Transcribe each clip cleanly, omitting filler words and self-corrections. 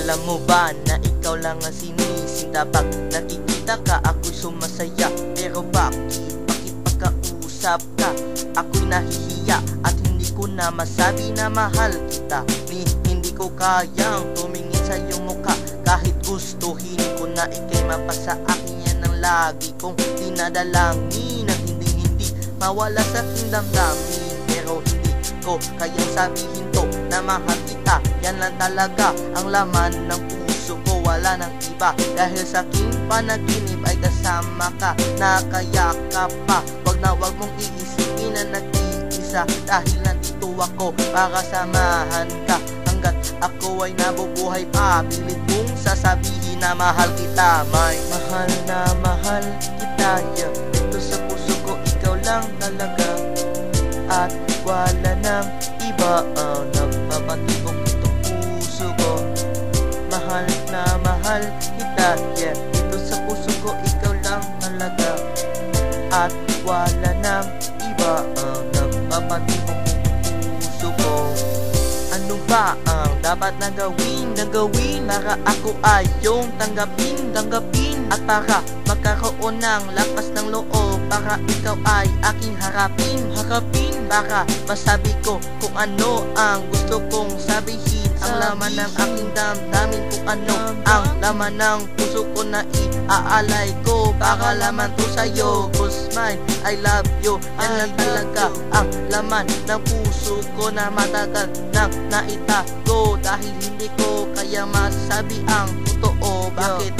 Alam mo ba na ikaw lang ang sinisinta? Pag nakikita ka, ako'y sumasaya. Pero bakit pagkausap ka, ako'y nahihiya at hindi ko na masabi na mahal kita. Hindi ko kayang tumingin sa iyong mukha, kahit gustuhin ko na ika'y mapasa akin. Yan ang lagi kong dinadalangin, at hindi mawala sa aking damdamin. Pero hindi ko kayang sabihin to na mahal kita. Yan lang talaga ang laman ng puso ko, wala nang iba. Dahil sa aking panaginip ay kasama ka, nakayakap pa. Wag mong iisipin na nag-iisa, dahil nandito ako para samahan ka. Hanggat ako ay nabubuhay pa, pilit kong sasabihin na mahal kita. May mahal na mahal kita, yeah. Dito sa puso ko, ikaw lang talaga, at wala nang iba ang nagpapatibok itong puso ko. Mahal na mahal kita, yeah. Dito sa puso ko, ikaw lang talaga, at wala nang iba ang nagpapatibok itong puso ko. Ano ba ang dapat na gawin para ako ay iyong tanggapin, at para magkaroon ng lakas ng loob, para ikaw ay aking harapin, para masabi ko kung ano ang gusto kong sabihin. Ang laman ng aking damdamin, kung ano ang laman ng puso ko na iaalay ko, para laman to sa'yo. Cause mine, I love you. Yan lang talaga ang laman ng puso ko na matagal nang naitago, dahil hindi ko kaya masabi ang totoo. Bakit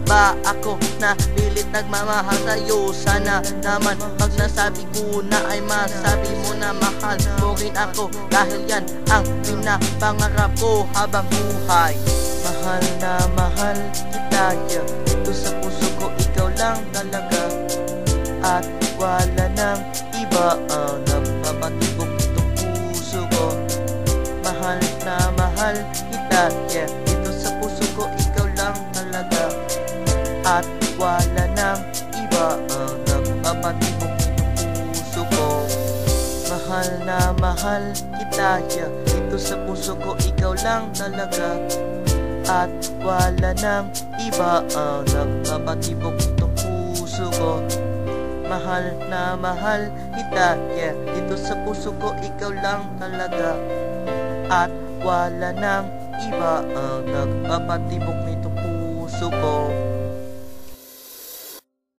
ba ako na pilit nagmamahal sa'yo? Sana naman pag nasabi ko na ay masabi mo na mahal mo rin ako, dahil yan ang pinapangarap ko habang buhay. Mahal na mahal kita, yeah. Dito sa puso ko, ikaw lang talaga, at wala nang iba ang nagpapatibok itong puso ko. Mahal na mahal kita, yeah. Dito sa puso ko, ikaw lang talaga, at wala nang iba ang nagpapatibok itong puso ko. Mahal na mahal kita, yeah. Dito sa puso ko, ikaw lang talaga, at wala nang iba ang nagpapatibok itong puso ko. Mahal na mahal kita, yeah. Dito sa puso ko, ikaw lang talaga, at wala nang iba ang nagpapatibok nitong puso ko.